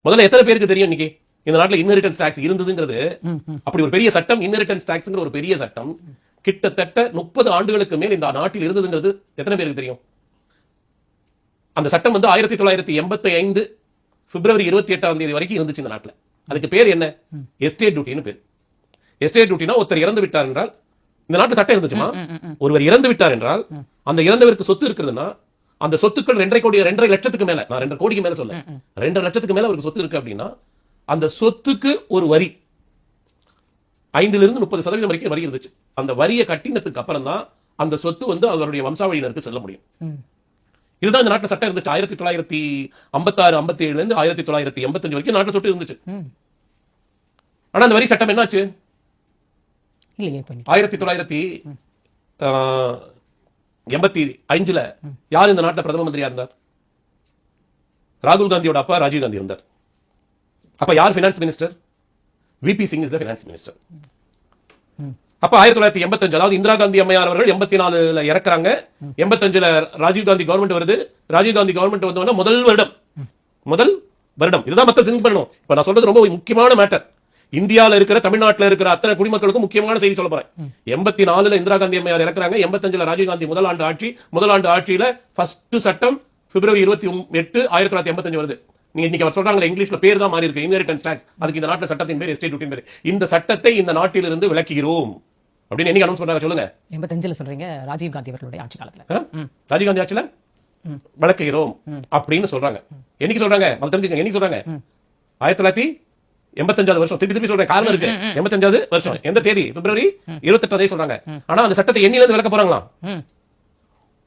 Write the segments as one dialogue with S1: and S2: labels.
S1: முதல்ல எத்தனை பேருக்கு தெரியும் இன்னைக்கு இந்த நாட்டுல இன்ஹெரிட்டன்ஸ் டாக்ஸ் இருந்ததுங்கிறது? அப்படி ஒரு பெரிய சட்டம், இன்ஹெரிட்டன்ஸ் டாக்ஸ்ங்கிற ஒரு பெரிய சட்டம் கிட்டத்தட்ட 30 ஆண்டுகளுக்கு மேல் இந்த நாட்டில் இருந்ததுங்கிறது எத்தனை பேருக்கு தெரியும்? அந்த சட்டம் வந்து 1985 பிப்ரவரி 28ஆம் தேதி வரைக்கும் இருந்துச்சு இந்த நாட்டுல. அதுக்கு பேர் என்ன? எஸ்டேட் டியூட்டின்னு பேர். எஸ்டேட் டியூட்டினா ஒருத்தர் இறந்து விட்டார் என்றால், இந்த நாட்டு சட்டம் இருந்துச்சுமா, ஒருவர் இறந்து விட்டார் என்றால் அந்த இறந்தவருக்கு சொத்து இருக்குதுன்னா அந்த சொத்துக்கள் 2.5 லட்சத்துக்கு மேல, நான் 2 கோடிக்கு மேல சொல்ல, 2 லட்சத்துக்கு மேல அவருக்கு சொத்து இருக்கு அப்படின்னா அந்த சொத்துக்கு ஒரு வரி 5 to 30% வரைக்கும் வரி இருந்துச்சு. அந்த வரியை கட்டினதுக்கு அப்புறம் தான் அந்த சொத்து வந்து அவருடைய வம்சாவளியினருக்கு செல்ல முடியும். இதுதான் இந்த நாட்டுல சட்டம் இருந்துச்சு. 1956 57 இருந்து 1985 வரைக்கும் நாட்டுல சொத்து இருந்துச்சு. ஆனா அந்த வரி சட்டம் என்னாச்சு? 1985 யார் இந்த நாட்டுல பிரதம மந்திரியா இருந்தார்? ராகுல் காந்தியோட அப்பா ராஜீவ் காந்தி இருந்தார். அப்ப யார் finance minister? VP Singh is the finance minister. அப்ப 1985, அதாவது இந்திரா காந்தி அம்மையார் அவர்கள் 84ல இறக்குறாங்க. 85ல ராஜீவ் காந்தி கவர்மெண்ட் வருது. ராஜீவ் காந்தி கவர்மெண்ட் வந்தவங்க முதல் வருடம் இதுதான் மக்கள் திங்க் பண்ணணும். இப்ப நான் சொல்றது ரொம்ப முக்கியமான மேட்டர். இந்தியால இருக்கிற, தமிழ்நாட்டில் இருக்கிற அத்தனை குடிமக்களுக்கும் முக்கியமான செய்தி சொல்ல போறேன். 84ல இந்திரா காந்தி அம்மையார் இறக்குறாங்க. 85ல ராஜீவ் காந்தி முதல் ஆண்டு ஆட்சியில ஃபர்ஸ்ட் சட்டம் பிப்ரவரி 28, 1985 வருது. நீங்க இன்னைக்கு சொல்றாங்க இங்கிலீஷ்ல பேர் தான் மாறி இருக்கு, இன்ஹெரிட்டன்ஸ் டாக்ஸ். அதுக்கு இந்த நாட்டுல சட்டத்தின் பேர் எஸ்டேட் டியூட்டி பேர். இந்த சட்டத்தை இந்த நாட்டில் இருந்து விலக்குகிறோம் அப்படின்னு என்னைக்கு அனௌன்ஸ் பண்றாங்க சொல்லுங்க?
S2: 85ல சொல்றீங்க, ராஜீவ் காந்தி அவர்களுடைய ஆட்சி காலத்துல.
S1: ராஜீவ் காந்தி ஆட்சியில விலக்குகிறோம் அப்படின்னு சொல்றாங்க. என்னைக்கு சொல்றாங்க? தெரிஞ்சுக்கங்க, என்னைக்கு சொல்றாங்க? 1985 வருஷம். திருப்பி சொல்றேன், காரணம் இருக்கு. 85 வருஷம். எந்த தேதி? பிப்ரவரி 28 சொல்றாங்க. ஆனா அந்த சட்டத்தை என்னையில இருந்து விலக்க போறாங்களா?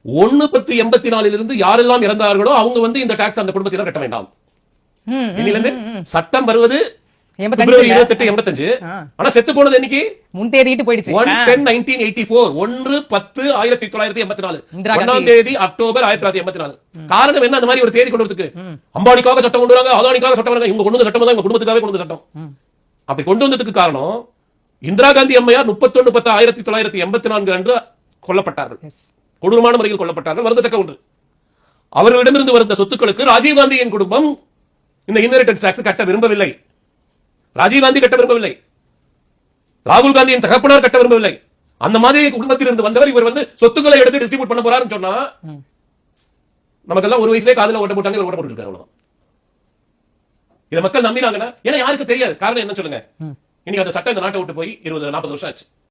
S1: 1/10/84 இருந்து யாரெல்லாம் இறந்தார்களோ அவங்க வந்து இந்த டாக்ஸ் அந்த குடும்பத்தினர் கட்ட வேண்டாம். சட்டம் வருவது பிப்ரவரி 28, 85. ஆனா செத்து போனது என்னைக்கு?
S2: முன்தேதிட்டு போயிடுச்சு.
S1: 1/10/1984, 1/10/1984, 1ஆம் தேதி அக்டோபர் 1984. காரணம் என்ன? அந்த மாதிரி ஒரு தேதி கொண்டு வரதுக்கு அம்பானிக்காக சட்டம் கொண்டு வராங்க, அதானிக்காக சட்டம் வராங்க. இவங்க கொண்டு வந்த சட்டம் தான் இவங்க குடும்பத்துக்காக கொண்டு வந்த சட்டம். அப்படி கொண்டு வந்ததுக்கு காரணம் இந்திரா காந்தி அம்மையார் 31/10/1984 அன்று கொல்லப்பட்டார்கள். கொடூரமான முறையில் கொல்லப்பட்டார்கள். வருந்தத்தக்க ஒன்று. அவர்களிடமிருந்து வந்த சொத்துக்களுக்கு ராஜீவ் காந்தியின் குடும்பம் இந்த இன்ஹெரிட்டன்ஸ் டாக்ஸ் கட்ட விரும்பவில்லை. ராஜீவ் காந்தி கட்ட விரும்பவில்லை. ராகுல் காந்தியின் தகப்பனார் கட்ட விரும்பவில்லை. அந்த மாதிரி குடும்பத்தில் இருந்து வந்தவர் இவர் வந்து சொத்துக்களை எடுத்து டிஸ்ட்ரிபியூட் பண்ண போறாருன்னு சொன்னா நமக்கெல்லாம் ஒரு வயசுலேயே காதுல ஓட்ட போட்டாங்க, ஓட்ட போட்டு இருக்காரு. அவ்வளவுதான். இதை மக்கள் நம்பினாங்கன்னா, ஏன்னா யாருக்கு தெரியாது. காரணம் என்ன சொல்லுங்க? இன்னைக்கு அந்த சட்டம் இந்த நாட்டை விட்டு போய் 20-40 வருஷம் ஆச்சு.